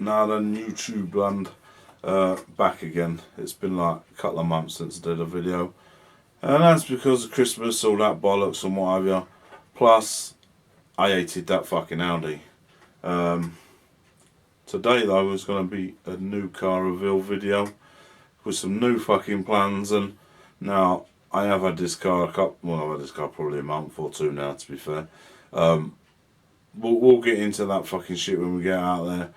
Now then, YouTube land, back again. It's been like a couple of months since I did a video, and that's because of Christmas, all that bollocks and what have you. Plus, I hated that fucking Audi. Today though is going to be a new car reveal video with some new fucking plans. And now I have had this car I've had this car probably a month or two now, to be fair. We'll get into that fucking shit when we get out there.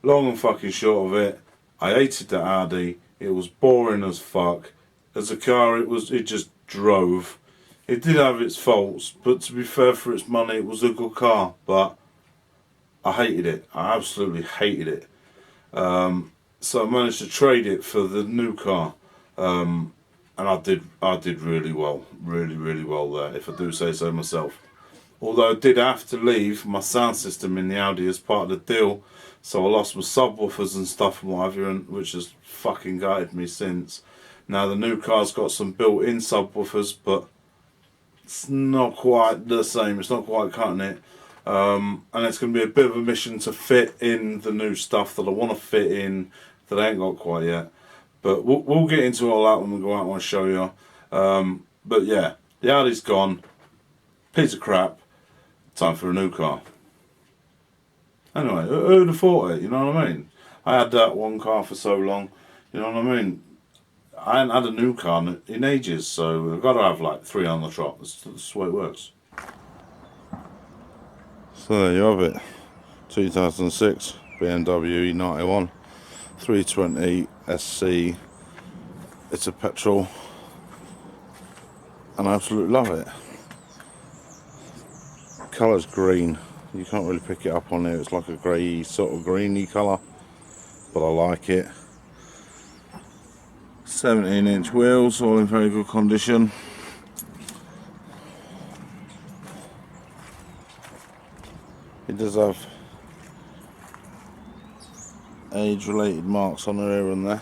Long and fucking short of it, I hated that Audi. It was boring as fuck. As a car, it just drove. It did have its faults, but to be fair, for its money, it was a good car. But I hated it. I absolutely hated it. So I managed to trade it for the new car, and I did really well, really well there, if I do say so myself. Although I did have to leave my sound system in the Audi as part of the deal, so I lost my subwoofers and stuff and whatever, which has fucking gutted me since. Now the new car's got some built-in subwoofers, but it's not quite the same. It's not quite cutting it. And it's going to be a bit of a mission to fit in the new stuff that I want to fit in that I ain't got quite yet. But we'll get into all that when we go out and I'll show you. But yeah, the Audi's gone. Piece of crap. Time for a new car. Anyway, who'd have thought it, you know what I mean? I had that one car for so long, you know what I mean? I hadn't had a new car in ages, so I've got to have like 3 on the trot. That's the way it works. So there you have it. 2006 BMW e91 320 SC. It's a petrol, and I absolutely love it. Colour's green. You can't really pick it up on there. It's like a grey, sort of greeny colour, but I like it. 17-inch wheels, all in very good condition. It does have age-related marks on there here and there,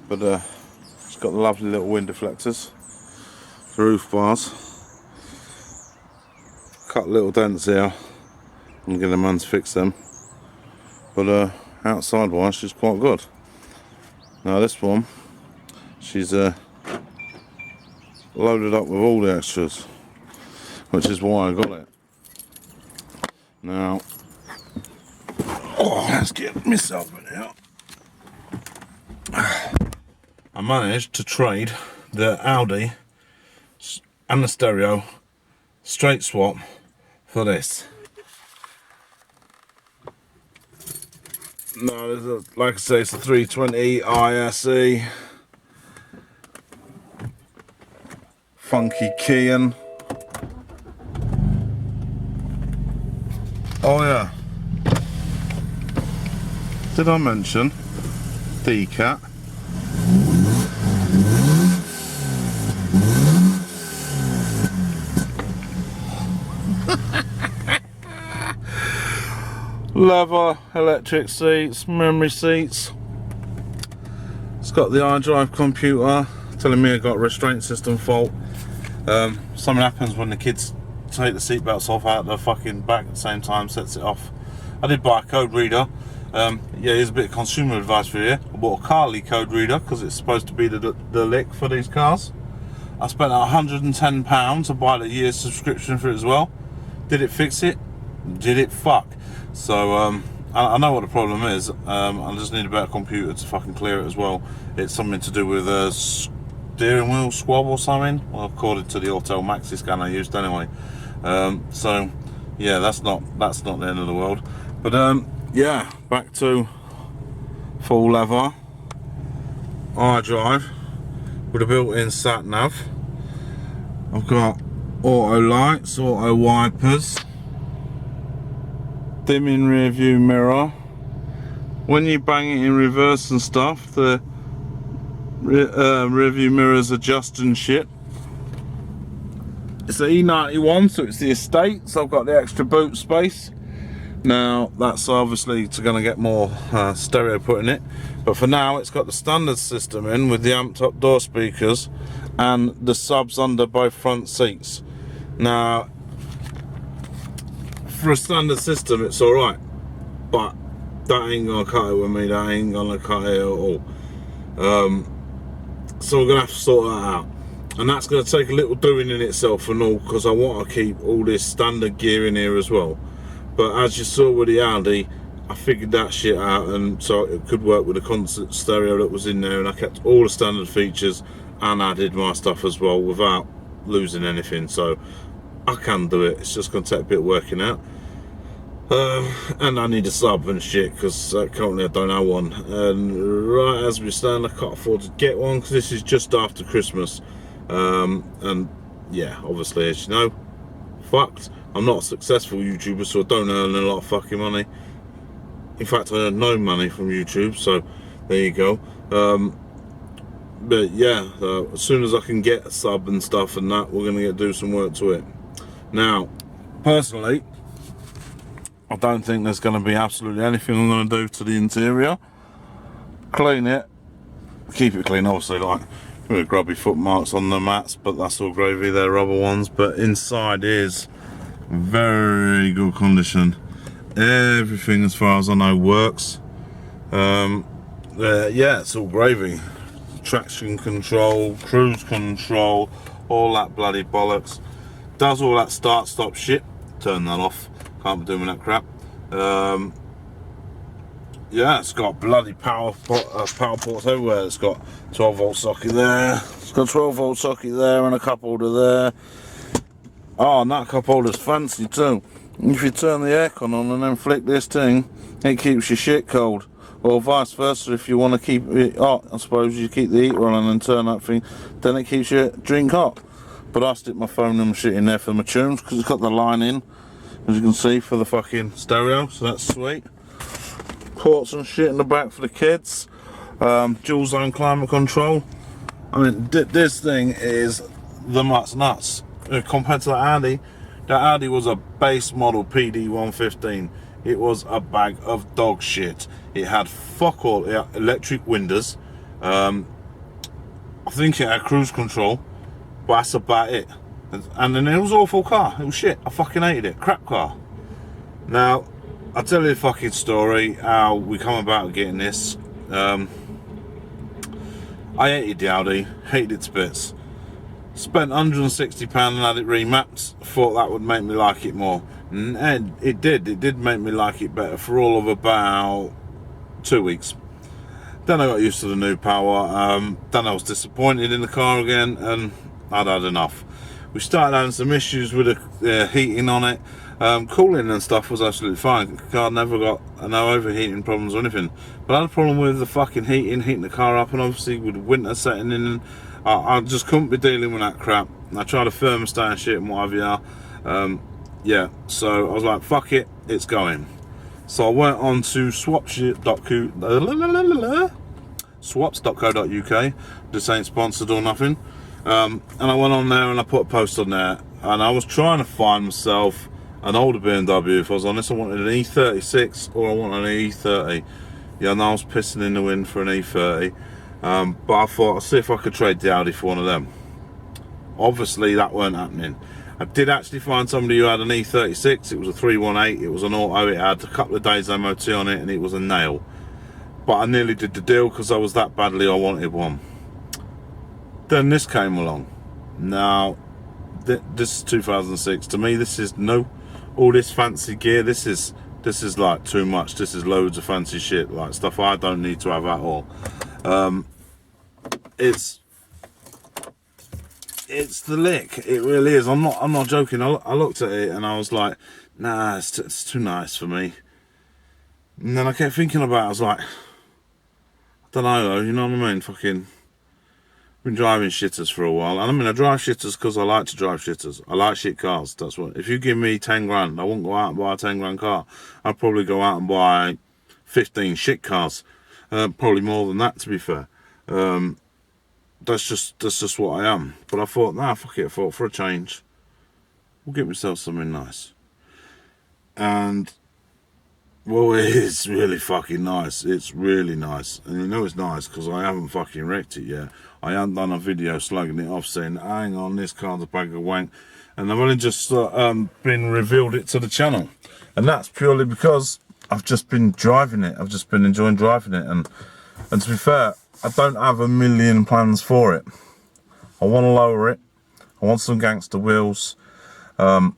but it's got the lovely little wind deflectors, the roof bars. Cut little dents here. I'm getting a man to fix them, but outside wise, she's quite good. Now this one, she's loaded up with all the extras, which is why I got it. Now, let's get myself in here. I managed to trade the Audi and the stereo straight swap for this. No, like I say, it's a 320 ISE. Funky keying. Oh yeah. Did I mention DCAT? Leather, electric seats, memory seats. It's got the iDrive computer telling me I got a restraint system fault. Something happens when the kids take the seatbelts off out the fucking back at the same time, sets it off. I did buy a code reader. Yeah, here's a bit of consumer advice for you. I bought a Carly code reader because it's supposed to be the lick for these cars. I spent £110 to buy the year's subscription for it as well. Did it fix it? Did it fuck? So I know what the problem is. I just need a better computer to fucking clear it as well. It's something to do with a steering wheel squab or something. Well, according to the Autel Maxi scan I used anyway. So yeah, that's not the end of the world. But yeah, back to full leather iDrive with a built-in sat nav. I've got auto lights, auto wipers, dimming rear view mirror. When you bang it in reverse and stuff, the rear view mirrors adjust and shit. It's the e91, so it's the estate, so I've got the extra boot space. Now that's obviously going to get more stereo put in it, but for now it's got the standard system in with the amped up door speakers and the subs under both front seats. Now for a standard system it's alright, but That ain't gonna cut it with me, that ain't gonna cut it at all. So we're gonna have to sort that out. And that's gonna take a little doing in itself and all, because I want to keep all this standard gear in here as well. But as you saw with the Audi, I figured that shit out, and so it could work with the concert stereo that was in there, and I kept all the standard features and added my stuff as well without losing anything. So I can do it, it's just gonna take a bit of working out. And I need a sub and shit, because currently I don't have one, and right as we stand I can't afford to get one because this is just after Christmas. And yeah, obviously, as you know, fucked, I'm not a successful YouTuber, so I don't earn a lot of fucking money. In fact, I earn no money from YouTube, so there you go. But yeah, as soon as I can get a sub and stuff and that, we're gonna do some work to it. Now, personally, I don't think there's going to be absolutely anything I'm going to do to the interior. Clean it, keep it clean, obviously, like with grubby foot marks on the mats, but that's all gravy, they're rubber ones. But inside is very good condition. Everything, as far as I know, works. Yeah, it's all gravy. Traction control, cruise control, all that bloody bollocks. Does all that start stop shit. Turn that off. Can't be doing that crap. Yeah, it's got bloody power ports everywhere. It's got 12 volt socket there. It's got 12 volt socket there and a cup holder there. Oh, and that cup holder's fancy too. If you turn the aircon on and then flick this thing, it keeps your shit cold. Or vice versa, if you want to keep it hot, I suppose you keep the heater on and then turn that thing, then it keeps your drink hot. But I stick my phone and shit in there for my tunes, because it's got the line in, as you can see, for the fucking stereo, so that's sweet. Ports and shit in the back for the kids. Dual zone climate control. I mean, this thing is the nuts. Compared to the Audi was a base model PD115. It was a bag of dog shit. It had fuck all. It had electric windows. I think it had cruise control, but that's about it. And then it was an awful car. It was shit. I fucking hated it. Crap car. Now, I'll tell you the fucking story, how we come about getting this. I hated the Audi, hated it to bits. Spent £160 and had it remapped. Thought that would make me like it more. And it did make me like it better for all of about 2 weeks. Then I got used to the new power. Then I was disappointed in the car again, and I'd had enough. We started having some issues with the heating on it. Cooling and stuff was absolutely fine. The car never got no overheating problems or anything. But I had a problem with the fucking heating the car up, and obviously with winter setting in, I just couldn't be dealing with that crap. I tried a thermostat and shit and whatever. Yeah, so I was like, fuck it, it's going. So I went on to swaps.co.uk. This ain't sponsored or nothing. And I went on there and I put a post on there, and I was trying to find myself an older BMW. If I was honest, I wanted an E36 or I wanted an E30. Yeah, and I was pissing in the wind for an E30. But I thought, I'll see if I could trade the Audi for one of them. Obviously that weren't happening. I did actually find somebody who had an E36. It was a 318, it was an auto, it had a couple of days MOT on it, and it was a nail. But I nearly did the deal because I was that badly I wanted one. Then this came along. Now, this is 2006. To me, this is all this fancy gear. This is like too much. This is loads of fancy shit, like stuff I don't need to have at all. It's the lick. It really is. I'm not joking. I looked at it and I was like, nah, it's too nice for me. And then I kept thinking about it. I was like, I don't know though. You know what I mean? Fucking been driving shitters for a while. And I mean, I drive shitters because I like to drive shitters. I like shit cars. That's what. If you give me 10 grand, I won't go out and buy a 10 grand car. I'd probably go out and buy 15 shit cars. Probably more than that, to be fair. That's just what I am. But I thought, nah, fuck it. I thought, for a change, we'll get myself something nice. And well, it is really fucking nice. It's really nice. And you know it's nice because I haven't fucking wrecked it yet. I haven't done a video slugging it off saying, hang on, this car's a bag of wank. And I've only just been revealed it to the channel. And that's purely because I've just been driving it. I've just been enjoying driving it, and to be fair, I don't have a million plans for it. I want to lower it. I want some gangster wheels. I'm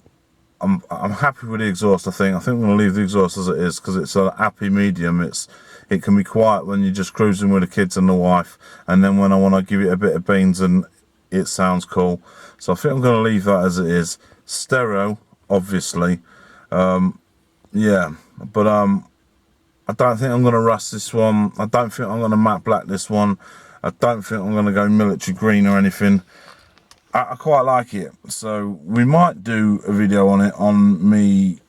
happy with the exhaust. I think I'm going to leave the exhaust as it is because it's a happy medium. It can be quiet when you're just cruising with the kids and the wife, and then when I want to give it a bit of beans and it sounds cool. So I think I'm going to leave that as it is. Stereo, obviously. Yeah, but I don't think I'm going to rust this one. I don't think I'm going to matte black this one. I don't think I'm going to go military green or anything. I quite like it, so we might do a video on it, on me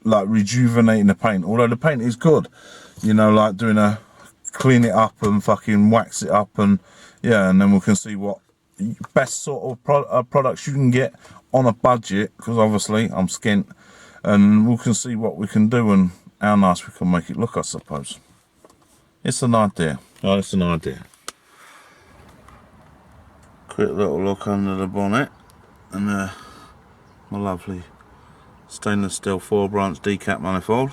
like rejuvenating the paint, although the paint is good, you know, like doing a clean it up and fucking wax it up, and yeah, and then we can see what best sort of products you can get on a budget, because obviously I'm skint, and we can see what we can do and how nice we can make it look, I suppose. It's an idea. Oh, it's an idea. Quick little look under the bonnet, and my lovely stainless steel 4-branch decap manifold.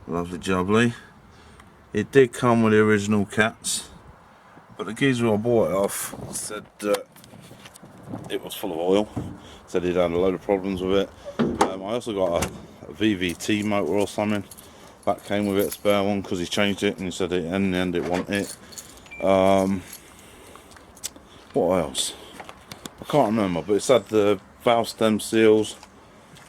Lovely jubbly. It did come with the original caps, but the geezer I bought it off said it was full of oil. Said he'd had a load of problems with it. I also got a VVT motor or something that came with it, a spare one, because he changed it and he said in the end it wasn't it. What else? I can't remember, but it's had the valve stem seals,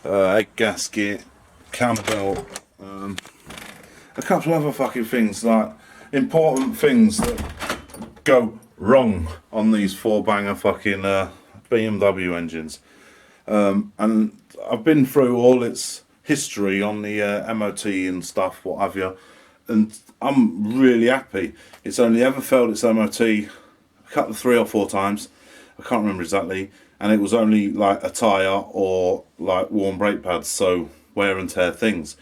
egg gasket, cam belt, a couple of other fucking things, like important things that go wrong on these 4-banger fucking BMW engines. And I've been through all its history on the MOT and stuff, what have you, and I'm really happy. It's only ever failed its MOT a couple of 3 or 4 times, I can't remember exactly, and it was only like a tyre or like worn brake pads, so wear and tear things.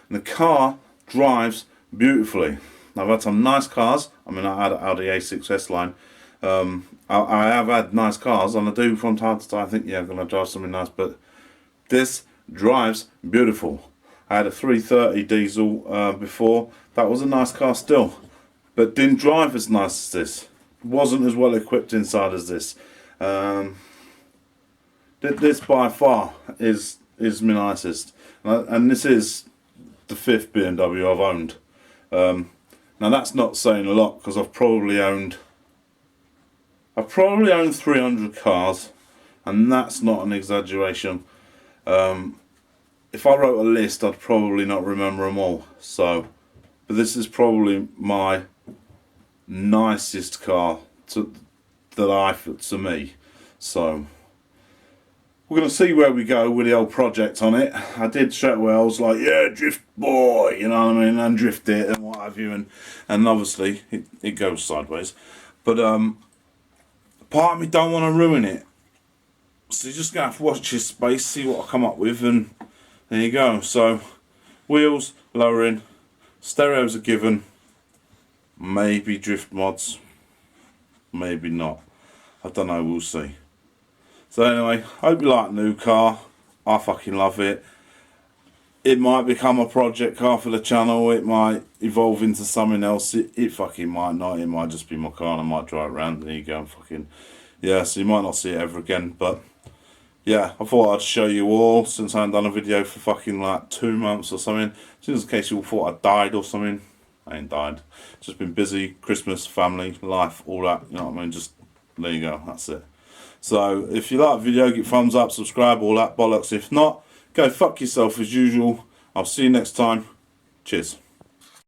And the car drives beautifully. I've had some nice cars. I mean, I had an Audi A6S line. I have had nice cars, and I do from time to time think, yeah, I'm going to drive something nice, but this drives beautiful. I had a 330 diesel before. That was a nice car still, but didn't drive as nice as this. Wasn't as well equipped inside as this. This by far is my nicest, and this is the 5th BMW I've owned. Now that's not saying a lot, because I've probably owned 300 cars, and that's not an exaggeration. If I wrote a list, I'd probably not remember them all. So, but this is probably my nicest car to me. So we're going to see where we go with the old project on it. I did straight away, I was like, yeah, drift boy, you know what I mean, and drift it and what have you, and obviously it goes sideways, but part of me don't want to ruin it, so you're just going to have to watch your space, see what I come up with, and there you go. So wheels, lowering, stereos are given, maybe drift mods, maybe not, I don't know, we'll see. So anyway, hope you like the new car. I fucking love it. It might become a project car for the channel, it might evolve into something else, it fucking might not, it might just be my car and I might drive it around, there you go, and fucking, yeah, so you might not see it ever again, but yeah, I thought I'd show you all, since I haven't done a video for fucking like 2 months or something, just in case you all thought I died or something. I ain't died, just been busy, Christmas, family, life, all that, you know what I mean, just, there you go, that's it. So, if you like the video, give thumbs up, subscribe, all that bollocks. If not, go fuck yourself as usual. I'll see you next time. Cheers.